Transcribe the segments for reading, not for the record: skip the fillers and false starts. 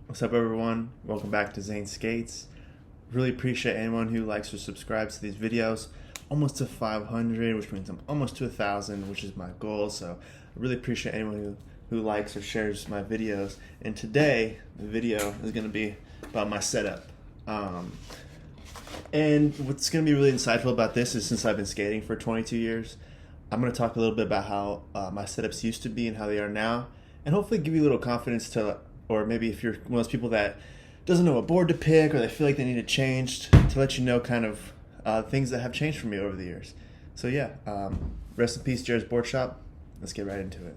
What's up, everyone? Welcome back to Zane Skates. Really appreciate anyone who likes or subscribes to these videos. Almost to 500, which means I'm almost to 1,000, which is my goal. So I really appreciate anyone who likes or shares my videos. And today, the video is going to be about my setup. And what's going to be really insightful about this is since I've been skating for 22 years, I'm going to talk a little bit about how my setups used to be and how they are now, and hopefully give you a little confidence to, or maybe if you're one of those people that doesn't know what board to pick or they feel like they need it changed, to let you know kind of things that have changed for me over the years. So yeah, rest in peace, Jared's Board Shop. Let's get right into it.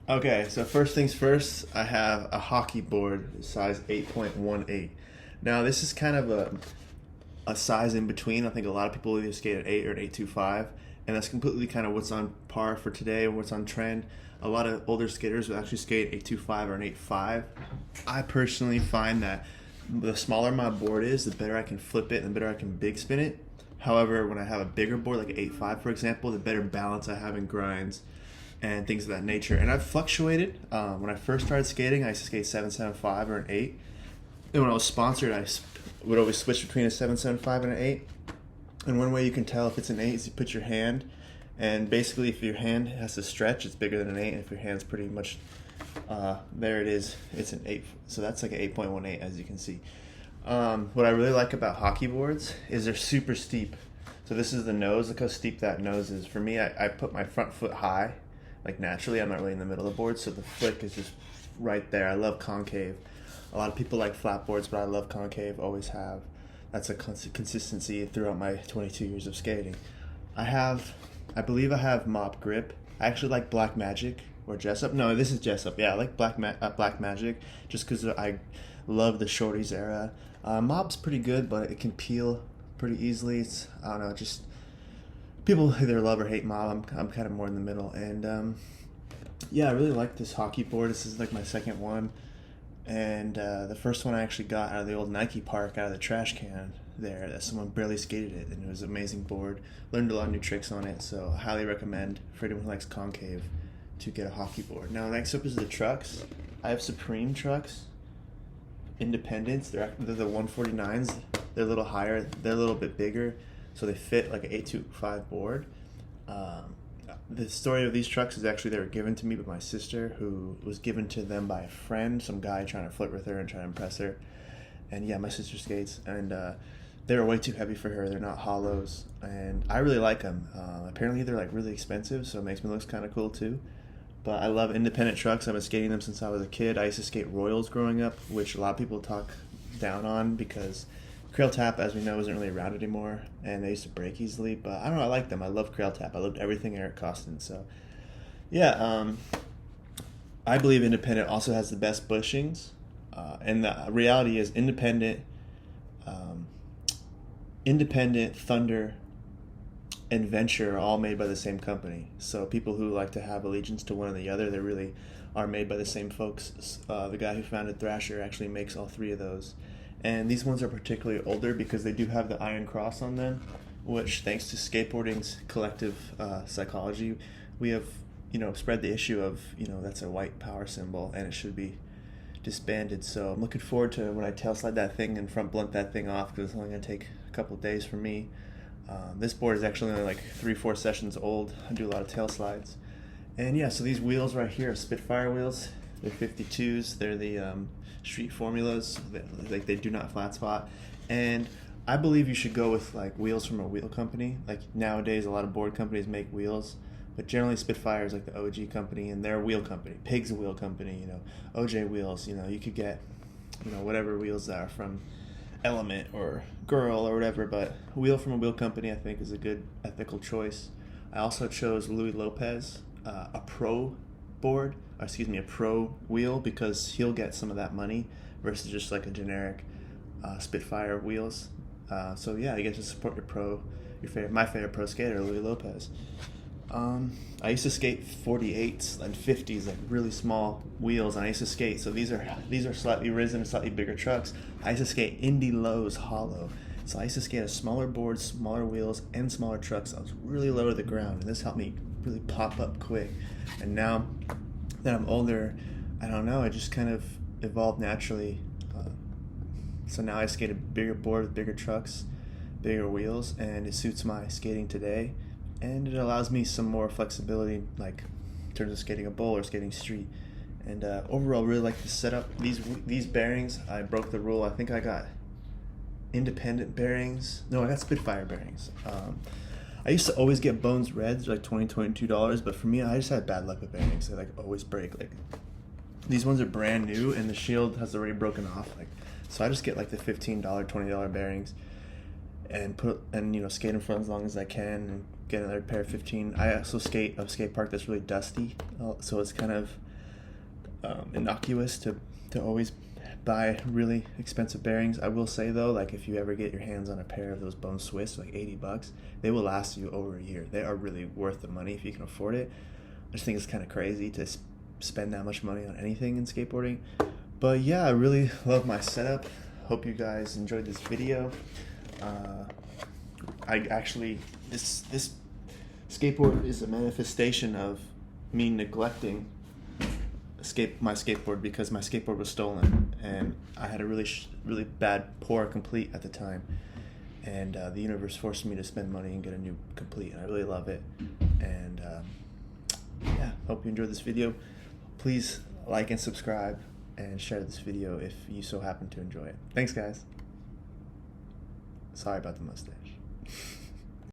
Okay, so first things first, I have a hockey board size 8.18. Now this is kind of a size in between. I think a lot of people either skate at 8 or an 8.25, and that's completely kind of what's on par for today, what's on trend. A lot of older skaters will actually skate 8.25 or an 8.5. I personally find that the smaller my board is, the better I can flip it and the better I can big spin it. However, when I have a bigger board, like an 8.5 for example, the better balance I have in grinds and things of that nature. And I've fluctuated. When I first started skating, I used to skate 7.75 or an 8. And when I was sponsored, I would always switch between a 7.75 and an 8. And one way you can tell if it's an 8 is you put your hand, and basically if your hand has to stretch, it's bigger than an 8. And if your hand's pretty much, there it is, it's an 8. So that's like an 8.18 as you can see. What I really like about hockey boards is they're super steep. So this is the nose, look how steep that nose is. For me, I put my front foot high, like naturally. I'm not really in the middle of the board, so the flick is just right there. I love concave. A lot of people like flat boards, but I love concave, always have. That's a consistency throughout my 22 years of skating. I believe I have Mop Grip. I actually like Black Magic or Jessup. No, this is Jessup. Yeah, I like Black Magic just because I love the shorties era. Mop's pretty good, but it can peel pretty easily. I don't know, just people either love or hate Mob. I'm kind of more in the middle. And yeah, I really like this hockey board. This is like my second one. And the first one I actually got out of the old Nike park, out of the trash can there, that someone barely skated it, and it was an amazing board. Learned a lot of new tricks on it, so I highly recommend for anyone who likes concave to get a hockey board. Now next up is the trucks. I have Supreme trucks, Independents. They're the 149s. They're a little higher. They're a little bit bigger, so they fit like an 825 board. The story of these trucks is actually they were given to me by my sister, who was given to them by a friend, some guy trying to flirt with her and trying to impress her. And yeah, my sister skates, and they were way too heavy for her. They're not hollows, and I really like them. Apparently they're like really expensive, so it makes me look kind of cool too. But I love independent trucks. I've been skating them since I was a kid. I used to skate Royals growing up, which a lot of people talk down on because Crail Tap, as we know, isn't really around anymore, and they used to break easily. But I don't know, I like them. I love Crail Tap. I loved everything Eric Costin. So, yeah, I believe Independent also has the best bushings, and the reality is Independent, Thunder, and Venture are all made by the same company. So people who like to have allegiance to one or the other, they really are made by the same folks. The guy who founded Thrasher actually makes all three of those. And these ones are particularly older because they do have the Iron Cross on them, which, thanks to skateboarding's collective psychology, we have, spread the issue of, that's a white power symbol and it should be disbanded. So I'm looking forward to when I tail slide that thing and front blunt that thing off, because it's only going to take a couple of days for me. This board is actually only like 3-4 sessions old. I do a lot of tail slides. And yeah, so these wheels right here are Spitfire wheels. They're 52s. They're the street formulas. They do not flat spot. And I believe you should go with like wheels from a wheel company. Like nowadays, a lot of board companies make wheels, but generally Spitfire is like the OG company, and they're a wheel company. Pig's a wheel company. OJ wheels. You could get, whatever wheels are from Element or Girl or whatever. But a wheel from a wheel company, I think, is a good ethical choice. I also chose Louis Lopez, a pro board, a pro wheel, because he'll get some of that money versus just like a generic Spitfire wheels. So yeah, you get to support my favorite pro skater, Louis Lopez. I used to skate 48s and 50s, like really small wheels, and I used to skate. So these are slightly risen and slightly bigger trucks. I used to skate Indy Lows hollow. So I used to skate a smaller board, smaller wheels, and smaller trucks. I was really low to the ground, and this helped me really pop up quick. And now that I'm older, I don't know, it just kind of evolved naturally. So now I skate a bigger board with bigger trucks, bigger wheels, and it suits my skating today. And it allows me some more flexibility, like in terms of skating a bowl or skating street. And overall, really like the setup. These bearings, I broke the rule. I think I got independent bearings. No, I got Spitfire bearings. I used to always get Bones Reds, like $20, $22, but for me, I just had bad luck with bearings. They like always break. Like these ones are brand new, and the shield has already broken off. Like, so I just get like the $15, $20 bearings, and skate them for as long as I can, and get another pair of 15. I also skate a skate park that's really dusty, so it's kind of innocuous to always buy really expensive bearings. I will say though, like if you ever get your hands on a pair of those Bone Swiss, like $80, they will last you over a year. They are really worth the money if you can afford it. I just think it's kind of crazy to spend that much money on anything in skateboarding. But yeah, I really love my setup. Hope you guys enjoyed this video. This skateboard is a manifestation of me neglecting my skateboard because my skateboard was stolen, and I had a really bad poor complete at the time, and the universe forced me to spend money and get a new complete, and I really love it. And yeah, hope you enjoyed this video. Please like and subscribe and share this video if you so happen to enjoy it. Thanks guys. Sorry about the mustache.